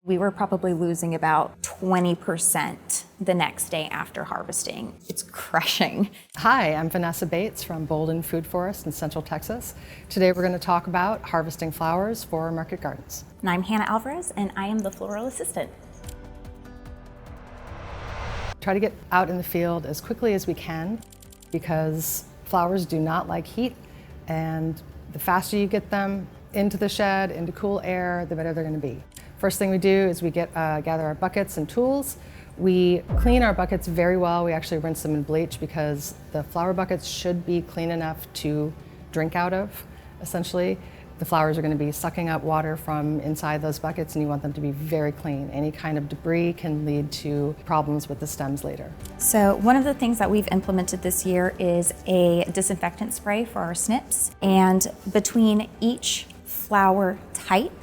We were probably losing about 20% the next day after harvesting. It's crushing. Hi, I'm Vanessa Bates from Bouldin Food Forest in Central Texas. Today we're going to talk about harvesting flowers for market gardens. And I'm Hannah Alvarez, and I am the floral assistant. Try to get out in the field as quickly as we can because flowers do not like heat, and the faster you get them into the shed, into cool air, the better they're going to be. First thing we do is we gather our buckets and tools. We clean our buckets very well. We actually rinse them in bleach because the flower buckets should be clean enough to drink out of, essentially. The flowers are going to be sucking up water from inside those buckets, and you want them to be very clean. Any kind of debris can lead to problems with the stems later. So one of the things that we've implemented this year is a disinfectant spray for our snips. And between each flower type,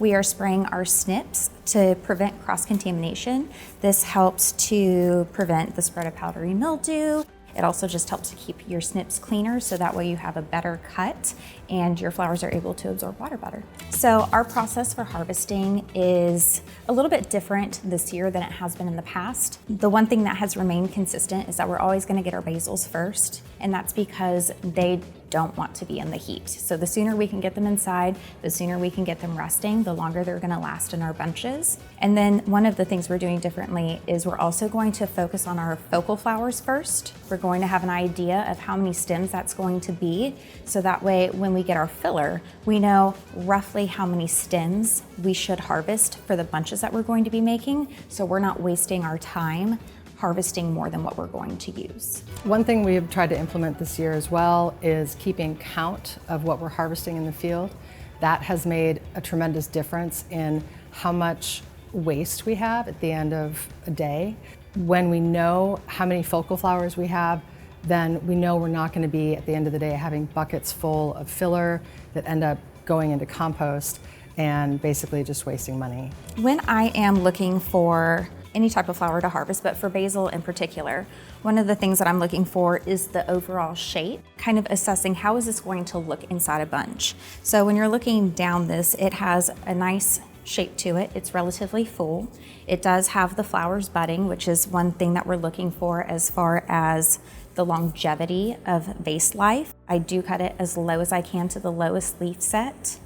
we are spraying our snips to prevent cross-contamination. This helps to prevent the spread of powdery mildew. It also just helps to keep your snips cleaner, so that way you have a better cut and your flowers are able to absorb water better. So our process for harvesting is a little bit different this year than it has been in the past. The one thing that has remained consistent is that we're always going to get our basils first, and that's because they don't want to be in the heat. So the sooner we can get them inside, the sooner we can get them resting, the longer they're going to last in our bunches. And then one of the things we're doing differently is we're also going to focus on our focal flowers first. We're going to have an idea of how many stems that's going to be, so that way when we get our filler, we know roughly how many stems we should harvest for the bunches that we're going to be making, so we're not wasting our time harvesting more than what we're going to use. One thing we have tried to implement this year as well is keeping count of what we're harvesting in the field. That has made a tremendous difference in how much waste we have at the end of a day. When we know how many focal flowers we have, then we know we're not going to be, at the end of the day, having buckets full of filler that end up going into compost and basically just wasting money. When I am looking for any type of flower to harvest, but for basil in particular, one of the things that I'm looking for is the overall shape, kind of assessing how is this going to look inside a bunch. So when you're looking down this, it has a nice shape to it. It's relatively full. It does have the flowers budding, which is one thing that we're looking for as far as the longevity of vase life. I do cut it as low as I can to the lowest leaf set,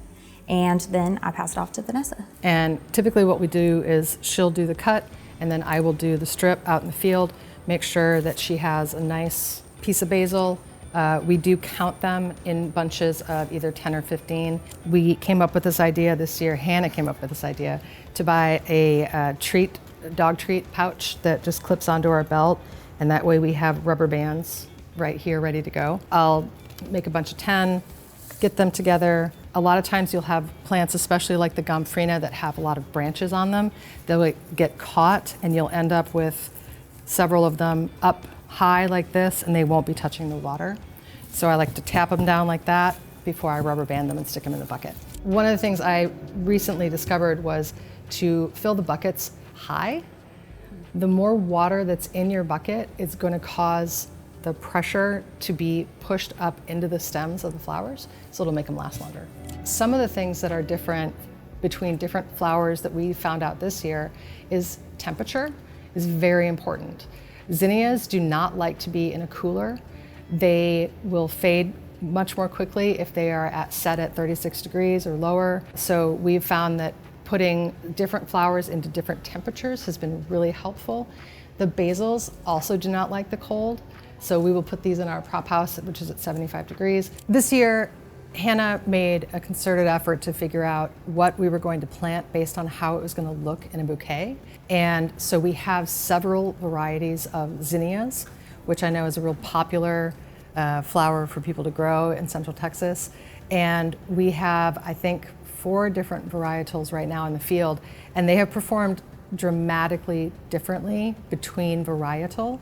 and then I pass it off to Vanessa. And typically what we do is she'll do the cut, and then I will do the strip out in the field, make sure that she has a nice piece of basil. We do count them in bunches of either 10 or 15. We came up with this idea this year, Hannah came up with this idea, to buy a dog treat pouch that just clips onto our belt, and that way we have rubber bands right here ready to go. I'll make a bunch of 10, get them together. A lot of times you'll have plants, especially like the gomphrena, that have a lot of branches on them. They'll get caught and you'll end up with several of them up high like this, and they won't be touching the water. So I like to tap them down like that before I rubber band them and stick them in the bucket. One of the things I recently discovered was to fill the buckets high. The more water that's in your bucket is going to cause the pressure to be pushed up into the stems of the flowers, so it'll make them last longer. Some of the things that are different between different flowers that we found out this year is temperature is very important. Zinnias do not like to be in a cooler. They will fade much more quickly if they are set at 36 degrees or lower. So we've found that putting different flowers into different temperatures has been really helpful. The basils also do not like the cold, so we will put these in our prop house, which is at 75 degrees. This year, Hannah made a concerted effort to figure out what we were going to plant based on how it was going to look in a bouquet. And so we have several varieties of zinnias, which I know is a real popular flower for people to grow in Central Texas. And we have, I think, 4 different varietals right now in the field, and they have performed dramatically differently between varietal.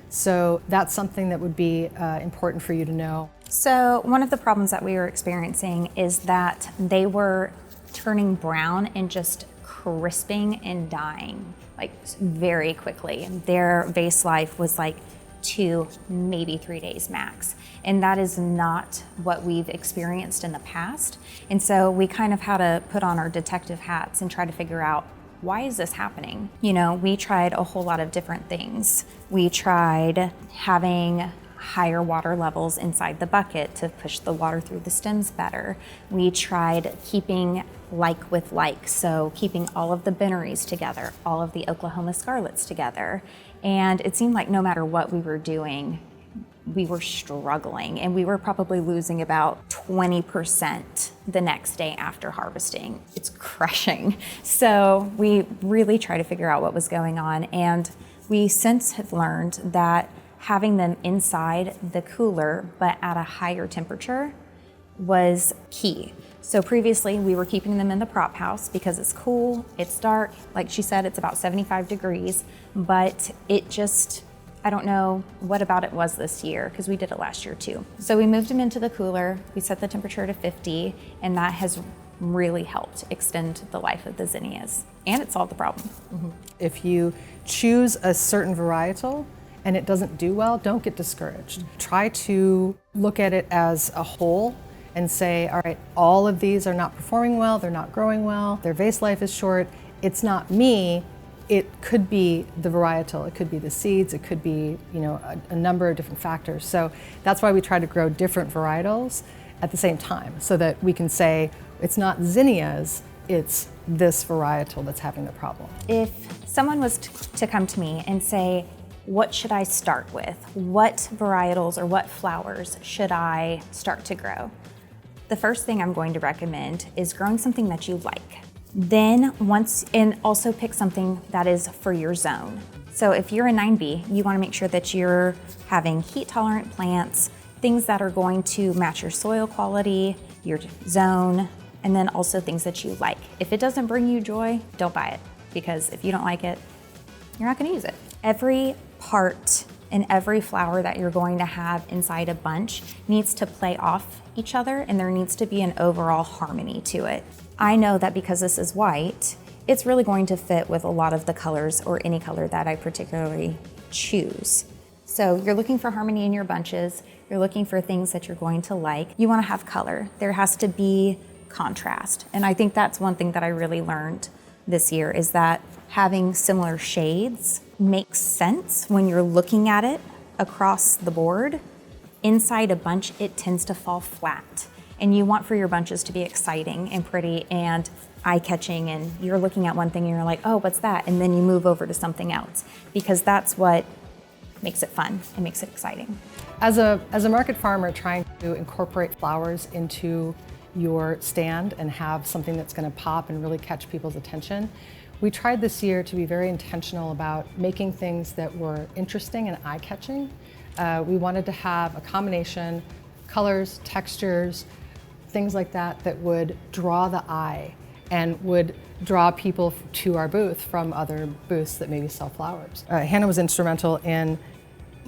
So that's something that would be important for you to know. So one of the problems that we were experiencing is that they were turning brown and just crisping and dying like very quickly. Their vase life was like 2, maybe 3 days max. And that is not what we've experienced in the past. And so we kind of had to put on our detective hats and try to figure out why is this happening? You know, we tried a whole lot of different things. We tried having higher water levels inside the bucket to push the water through the stems better. We tried keeping like with like, so keeping all of the Binneries together, all of the Oklahoma Scarlets together. And it seemed like no matter what we were doing, we were struggling, and we were probably losing about 20% the next day after harvesting. It's crushing. So we really try to figure out what was going on, and we since have learned that having them inside the cooler but at a higher temperature was key. So previously we were keeping them in the prop house because it's cool, it's dark, like she said, it's about 75 degrees, but it just, I don't know what about it was this year, because we did it last year too. So we moved them into the cooler, we set the temperature to 50, and that has really helped extend the life of the zinnias, and it solved the problem. If you choose a certain varietal and it doesn't do well, don't get discouraged. Try to look at it as a whole and say, all right, all of these are not performing well, they're not growing well, their vase life is short, it's not me. It could be the varietal, it could be the seeds, it could be, you know, a number of different factors. So that's why we try to grow different varietals at the same time, so that we can say it's not zinnias, it's this varietal that's having the problem. If someone was to come to me and say, what should I start with? What varietals or what flowers should I start to grow? The first thing I'm going to recommend is growing something that you like. Then and also pick something that is for your zone. So if you're a 9B, you want to make sure that you're having heat tolerant plants, things that are going to match your soil quality, your zone, and then also things that you like. If it doesn't bring you joy, don't buy it, because if you don't like it, you're not going to use it. Every part and every flower that you're going to have inside a bunch needs to play off each other, and there needs to be an overall harmony to it. I know that because this is white, it's really going to fit with a lot of the colors, or any color that I particularly choose. So you're looking for harmony in your bunches, you're looking for things that you're going to like. You want to have color. There has to be contrast. And I think that's one thing that I really learned this year, is that having similar shades makes sense when you're looking at it across the board. Inside a bunch, it tends to fall flat. And you want for your bunches to be exciting and pretty and eye-catching, and you're looking at one thing and you're like, oh, what's that? And then you move over to something else, because that's what makes it fun and makes it exciting. As a market farmer trying to incorporate flowers into your stand and have something that's going to pop and really catch people's attention, we tried this year to be very intentional about making things that were interesting and eye-catching. We wanted to have a combination, colors, textures, things like that, that would draw the eye and would draw people to our booth from other booths that maybe sell flowers. Hannah was instrumental in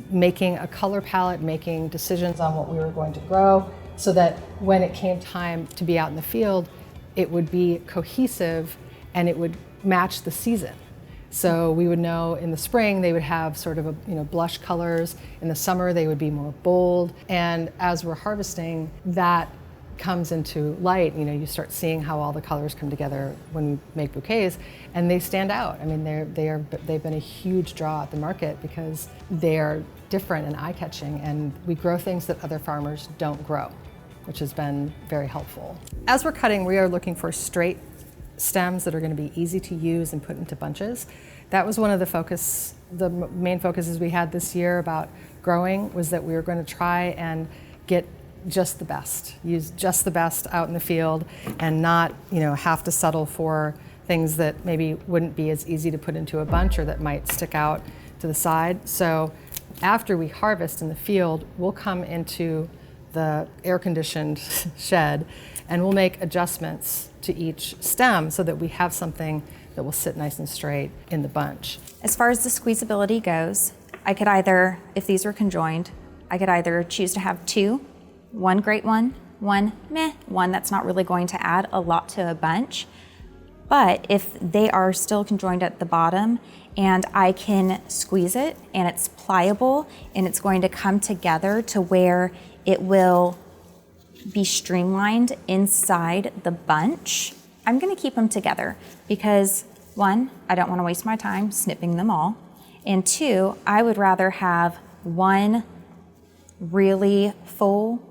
making a color palette, making decisions on what we were going to grow, so that when it came time to be out in the field, it would be cohesive and it would match the season. So we would know in the spring they would have sort of blush colors. In the summer they would be more bold. And as we're harvesting, that comes into light. You start seeing how all the colors come together when we make bouquets, and they stand out. I mean, they've been a huge draw at the market because they are different and eye-catching, and we grow things that other farmers don't grow, which has been very helpful. As we're cutting, we are looking for straight stems that are going to be easy to use and put into bunches. That was one of the main focuses we had this year about growing, was that we were going to try and get just the best, use just the best out in the field, and not have to settle for things that maybe wouldn't be as easy to put into a bunch or that might stick out to the side. So after we harvest in the field, we'll come into the air-conditioned shed and we'll make adjustments to each stem so that we have something that will sit nice and straight in the bunch. As far as the squeezability goes, I could either, if these were conjoined, I could either choose to have two, one great one, one meh, one that's not really going to add a lot to a bunch. But if they are still conjoined at the bottom and I can squeeze it and it's pliable and it's going to come together to where it will be streamlined inside the bunch, I'm going to keep them together, because One, I don't want to waste my time snipping them all. And two, I would rather have one really full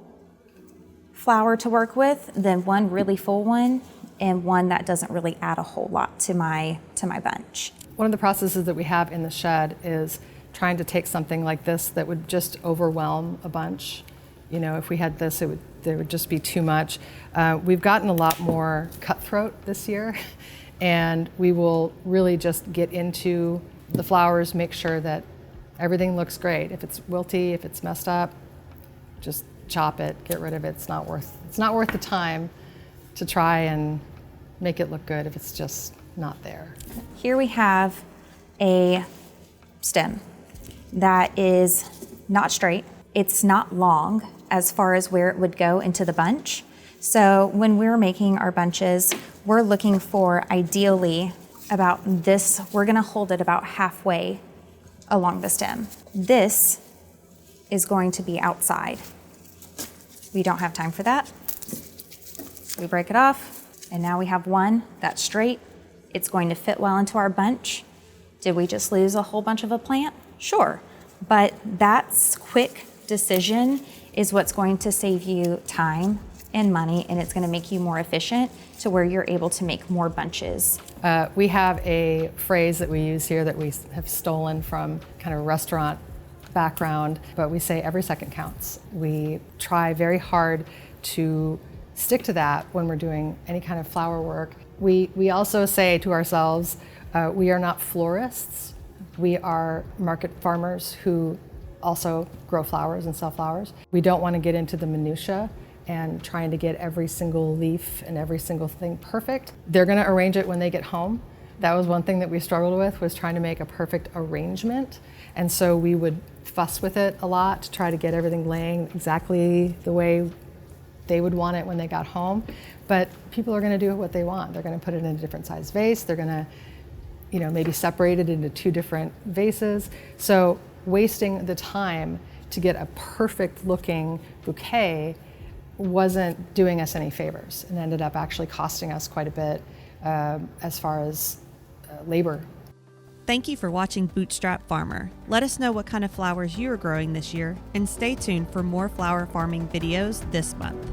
flower to work with than one really full one and one that doesn't really add a whole lot to my bunch. One of the processes that we have in the shed is trying to take something like this that would just overwhelm a bunch. You know, if we had this, there would just be too much. We've gotten a lot more cutthroat this year, and we will really just get into the flowers, make sure that everything looks great. If it's wilty, if it's messed up, just chop it, get rid of it. It's not worth the time to try and make it look good if it's just not there. Here we have a stem that is not straight. It's not long as far as where it would go into the bunch. So when we're making our bunches, we're looking for ideally about this, we're gonna hold it about halfway along the stem. This is going to be outside. We don't have time for that. We break it off, and now we have one that's straight. It's going to fit well into our bunch. Did we just lose a whole bunch of a plant? Sure, but that quick decision is what's going to save you time and money, and it's gonna make you more efficient to where you're able to make more bunches. We have a phrase that we use here that we have stolen from kind of restaurant background, but we say every second counts. We try very hard to stick to that when we're doing any kind of flower work. We also say to ourselves, we are not florists. We are market farmers who also grow flowers and sell flowers. We don't want to get into the minutia and trying to get every single leaf and every single thing perfect. They're going to arrange it when they get home. That was one thing that we struggled with, was trying to make a perfect arrangement. And so we would fuss with it a lot to try to get everything laying exactly the way they would want it when they got home. But people are going to do what they want. They're going to put it in a different size vase. They're going to, you know, maybe separate it into two different vases. So wasting the time to get a perfect looking bouquet wasn't doing us any favors, and ended up actually costing us quite a bit as far as labor. Thank you for watching Bootstrap Farmer. Let us know what kind of flowers you are growing this year, and stay tuned for more flower farming videos this month.